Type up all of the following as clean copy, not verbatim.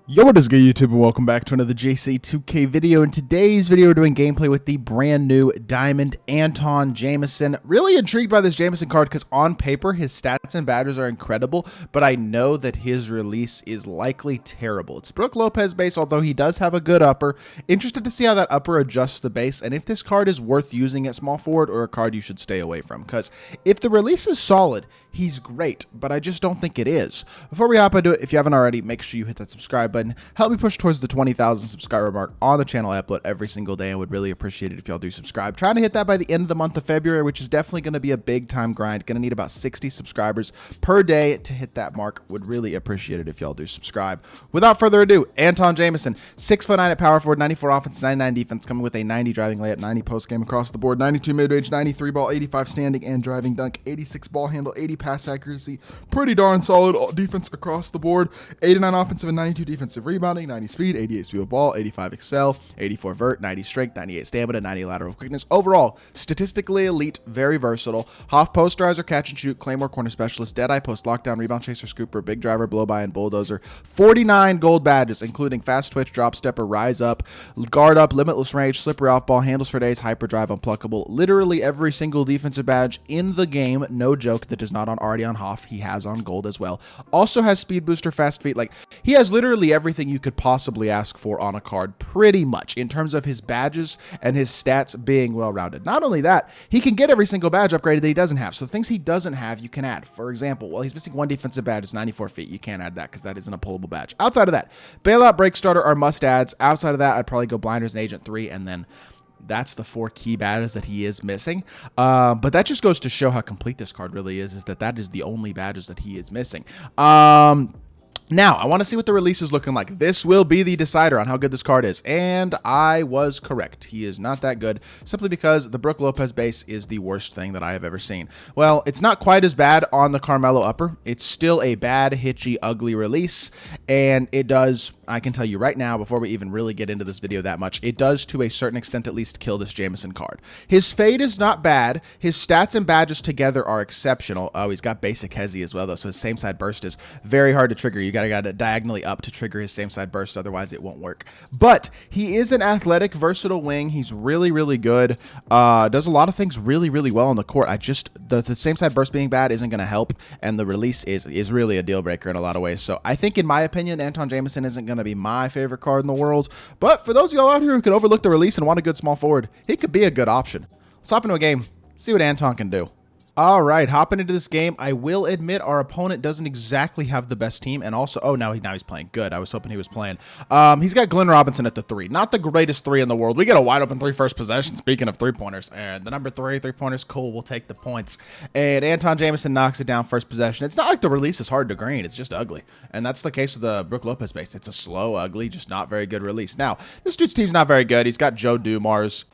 Yo, what is good, YouTube, and welcome back to another JC2K video. In today's video, we're doing gameplay with the brand new Diamond ANTAWN JAMISON. Really intrigued by this JAMISON card because on paper, his stats and badges are incredible, but I know that his release is likely terrible. It's Brook Lopez base, although he does have a good upper. Interested to see how that upper adjusts the base, and if this card is worth using at small forward or a card you should stay away from, because if the release is solid, he's great, but I just don't think it is. Before we hop into it, if you haven't already, make sure you hit that subscribe button. Help me push towards the 20,000 subscriber mark on the channel. I upload every single day and would really appreciate it if y'all do subscribe. Trying to hit that by the end of the month of February, which is definitely going to be a big time grind. Going to need about 60 subscribers per day to hit that mark. Would really appreciate it if y'all do subscribe. Without further ado, ANTAWN JAMISON, 6'9" at power forward, 94 offense, 99 defense, coming with a 90 driving layup, 90 post game across the board, 92 mid-range, 93 ball, 85 standing and driving dunk, 86 ball handle, 80 pass accuracy. Pretty darn solid defense across the board. 89 offensive and 92 defensive rebounding, 90 speed, 88 speed with ball, 85 excel, 84 vert, 90 strength, 98 stamina, 90 lateral quickness. Overall, statistically elite, very versatile. Half posterizer, catch and shoot, claymore, corner specialist, deadeye, post, lockdown, rebound chaser, scooper, big driver, blow by, and bulldozer. 49 gold badges, including fast twitch, drop stepper, rise up, guard up, limitless range, slippery off ball, handles for days, hyperdrive, unpluckable. Literally every single defensive badge in the game, no joke, that is not already on Hoff. He has on gold as well. Also has speed booster, fast feet. Like, he has literally everything you could possibly ask for on a card, pretty much, in terms of his badges and his stats being well-rounded. Not only that, he can get every single badge upgraded that he doesn't have. So the things he doesn't have, you can add. For example, well, he's missing one defensive badge, it's 94 feet. You can't add that because that isn't a pullable badge. Outside of that, bailout, break starter are must-adds. Outside of that, I'd probably go blinders and agent 3, and then that's the 4 key badges that he is missing. But that just goes to show how complete this card really is that is the only badges that he is missing. Now, I want to see what the release is looking like. This will be the decider on how good this card is. And I was correct. He is not that good, simply because the Brook Lopez base is the worst thing that I have ever seen. Well, it's not quite as bad on the Carmelo upper. It's still a bad, hitchy, ugly release. And it does, I can tell you right now, before we even really get into this video that much, it does to a certain extent at least kill this JAMISON card. His fade is not bad. His stats and badges together are exceptional. Oh, he's got basic hezi as well, though, so his same side burst is very hard to trigger. You got it diagonally up to trigger his same side burst, otherwise it won't work. But he is an athletic, versatile wing. He's really, really good. Does a lot of things really, really well on the court. The same side burst being bad isn't going to help, and the release is really a deal breaker in a lot of ways. So I think, in my opinion, ANTAWN JAMISON isn't going to be my favorite card in the world. But for those of y'all out here who can overlook the release and want a good small forward, he could be a good option. Let's hop into a game, see what ANTAWN can do. All right, hopping into this game, I will admit our opponent doesn't exactly have the best team, and also, oh, now he's playing good. I was hoping he was playing. He's got Glenn Robinson at the 3. Not the greatest 3 in the world. We get a wide open 3 first possession, speaking of three-pointers, and the number 3, three-pointers, cool, we'll take the points. And ANTAWN JAMISON knocks it down first possession. It's not like the release is hard to green, it's just ugly. And that's the case with the Brook Lopez base. It's a slow, ugly, just not very good release. Now, this dude's team's not very good. He's got Joe Dumars,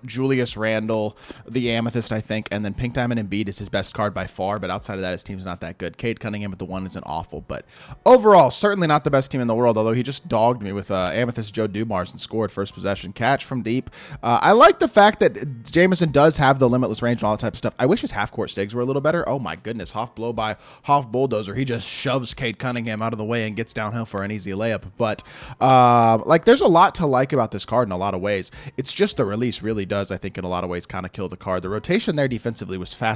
Julius Randle, the Amethyst, I think, and then Pink Diamond Embiid is his best card by far, but outside of that, his team's not that good. Cade Cunningham at the 1 isn't awful, but overall, certainly not the best team in the world, although he just dogged me with Amethyst Joe Dumars and scored first possession. Catch from deep. I like the fact that JAMISON does have the limitless range and all that type of stuff. I wish his half-court sigs were a little better. Oh my goodness, Hoff blow by, Hoff bulldozer. He just shoves Cade Cunningham out of the way and gets downhill for an easy layup. But like, there's a lot to like about this card in a lot of ways. It's just the release really does, I think, in a lot of ways kind of kill the card. The rotation there defensively was fascinating.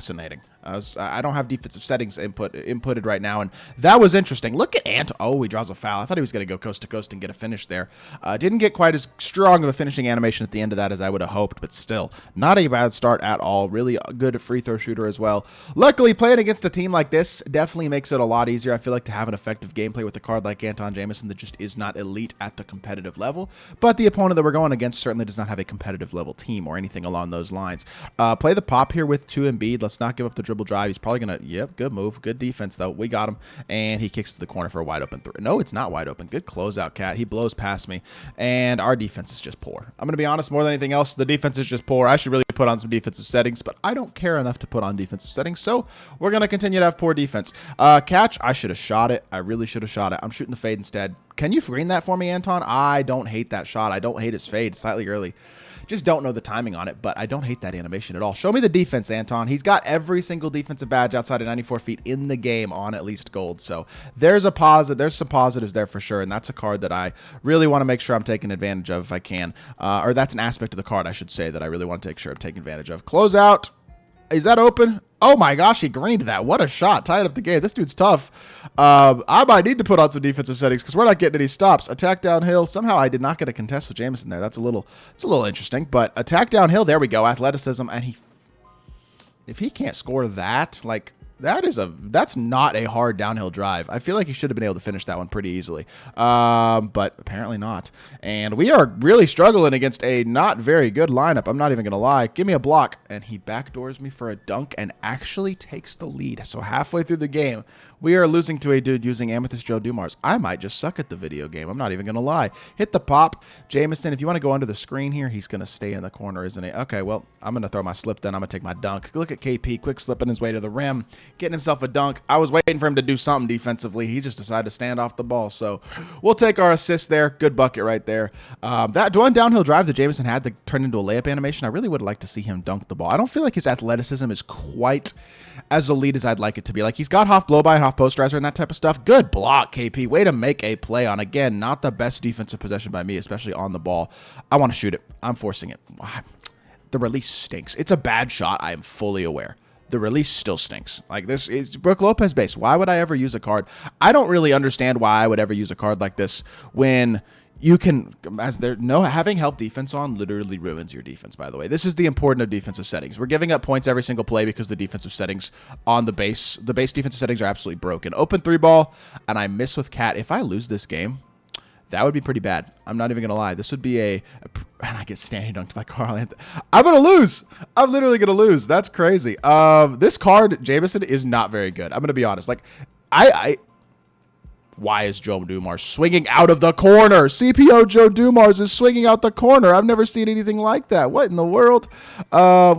I don't have defensive settings inputted right now, and that was interesting. Look at Ant. Oh, he draws a foul. I thought he was going to go coast to coast and get a finish there. Didn't get quite as strong of a finishing animation at the end of that as I would have hoped, but still, not a bad start at all. Really good free throw shooter as well. Luckily, playing against a team like this definitely makes it a lot easier, I feel like, to have an effective gameplay with a card like ANTAWN JAMISON that just is not elite at the competitive level, but the opponent that we're going against certainly does not have a competitive level team or anything along those lines. Play the pop here with 2 Embiid. Let's not give up the dribble drive. He's probably going to, yep, good move. Good defense, though. We got him. And he kicks to the corner for a wide open 3. No, it's not wide open. Good closeout, Cat. He blows past me. And our defense is just poor. I'm going to be honest, more than anything else, the defense is just poor. I should really put on some defensive settings, but I don't care enough to put on defensive settings, so we're going to continue to have poor defense. Catch, I should have shot it. I really should have shot it. I'm shooting the fade instead. Can you screen that for me, Anton? I don't hate that shot. I don't hate his fade. Slightly early. Just don't know the timing on it, but I don't hate that animation at all. Show me the defense, Anton. He's got every single defensive badge outside of 94 feet in the game on at least gold. So there's a positive. There's some positives there for sure, and that's a card that I really want to make sure I'm taking advantage of if I can. Or that's an aspect of the card, I should say, that I really want to take sure I'm taking advantage of. Close out. Is that open? Oh my gosh, he greened that. What a shot. Tied up the game. This dude's tough. I might need to put on some defensive settings because we're not getting any stops. Attack downhill. Somehow I did not get a contest with Jamison there. It's a little interesting. But attack downhill. There we go. Athleticism. And if he can't score that, like, that's not a hard downhill drive. I feel like he should have been able to finish that one pretty easily, but apparently not. And we are really struggling against a not very good lineup. I'm not even going to lie. Give me a block. And he backdoors me for a dunk and actually takes the lead. So halfway through the game, we are losing to a dude using Amethyst Joe Dumars. I might just suck at the video game. I'm not even going to lie. Hit the pop. Jamison, if you want to go under the screen here, he's going to stay in the corner, isn't he? Okay, well, I'm going to throw my slip then. I'm going to take my dunk. Look at KP, quick slipping his way to the rim, getting himself a dunk. I was waiting for him to do something defensively. He just decided to stand off the ball. So we'll take our assist there. Good bucket right there. That one downhill drive that Jamison had that turned into a layup animation, I really would like to see him dunk the ball. I don't feel like his athleticism is quite as elite as I'd like it to be. Like, he's got half blow by and half posterizer and that type of stuff. Good block, KP. Way to make a play on, again, not the best defensive possession by me, especially on the ball. I want to shoot it. I'm forcing it. The release stinks. It's a bad shot. I am fully aware. The release still stinks. Like, this is Brook Lopez based. Why would I ever use a card? I don't really understand why I would ever use a card like this when you can, having help defense on literally ruins your defense, by the way. This is the importance of defensive settings. We're giving up points every single play because the defensive settings on the base defensive settings are absolutely broken. Open 3-ball, and I miss with Cat. If I lose this game, that would be pretty bad. I'm not even going to lie. This would be and I get standing dunked by Carl Anthony. I'm going to lose. I'm literally going to lose. That's crazy. This card, Jamison, is not very good. I'm going to be honest. Like, why is Joe Dumars swinging out of the corner? CPO Joe Dumars is swinging out the corner. I've never seen anything like that. What in the world?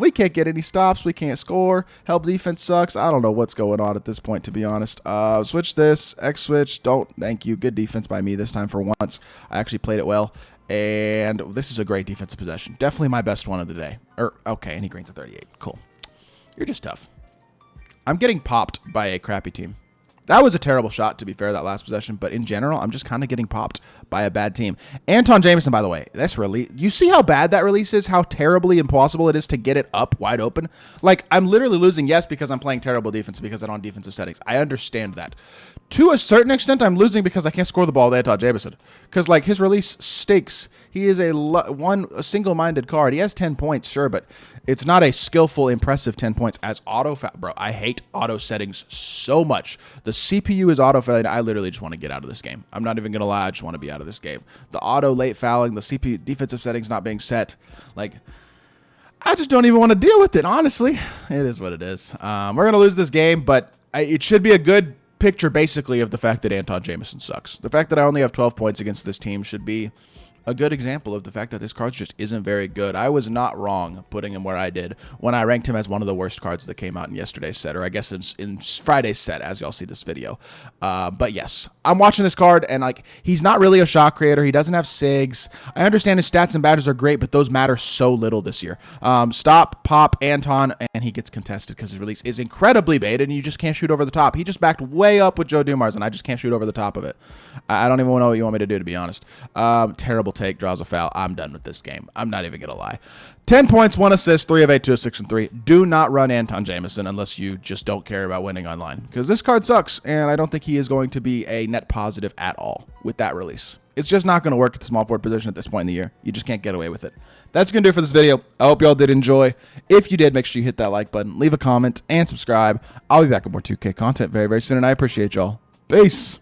We can't get any stops. We can't score. Help defense sucks. I don't know what's going on at this point, to be honest. Switch this. X switch. Don't. Thank you. Good defense by me this time for once. I actually played it well. And this is a great defensive possession. Definitely my best one of the day. Okay, and he greens a 38. Cool. You're just tough. I'm getting popped by a crappy team. That was a terrible shot, to be fair, that last possession. But in general, I'm just kind of getting popped by a bad team. ANTAWN Jamison, by the way, that's release. You see how bad that release is? How terribly impossible it is to get it up wide open? Like, I'm literally losing, yes, because I'm playing terrible defense because I don't have defensive settings. I understand that. To a certain extent, I'm losing because I can't score the ball with ANTAWN Jamison. Because, like, his release stinks. He is a single-minded card. He has 10 points, sure, but it's not a skillful, impressive 10 points as auto foul. Bro, I hate auto settings so much. The CPU is auto fouling. I literally just want to get out of this game. I'm not even going to lie. I just want to be out of this game. The auto late fouling, the CPU defensive settings not being set. Like, I just don't even want to deal with it, honestly. It is what it is. We're going to lose this game, but it should be a good picture, basically, of the fact that ANTAWN Jamison sucks. The fact that I only have 12 points against this team should be a good example of the fact that this card just isn't very good. I was not wrong putting him where I did when I ranked him as one of the worst cards that came out in yesterday's set, or I guess in Friday's set as y'all see this video. But yes, I'm watching this card, and like, he's not really a shot creator. He doesn't have SIGs. I understand his stats and badges are great, but those matter so little this year. Stop, pop, ANTAWN, and he gets contested because his release is incredibly baited, and you just can't shoot over the top. He just backed way up with Joe Dumars, and I just can't shoot over the top of it. I don't even know what you want me to do, to be honest. Terrible take, draws a foul. I'm done with this game. I'm not even going to lie. 10 points, 1 assist, 3 of 8, 2 of 6, and 3. Do not run ANTAWN Jamison unless you just don't care about winning online, because this card sucks, and I don't think he is going to be a net positive at all with that release. It's just not going to work at the small forward position at this point in the year. You just can't get away with it. That's going to do it for this video. I hope y'all did enjoy. If you did, make sure you hit that like button, leave a comment, and subscribe. I'll be back with more 2K content very, very soon, and I appreciate y'all. Peace.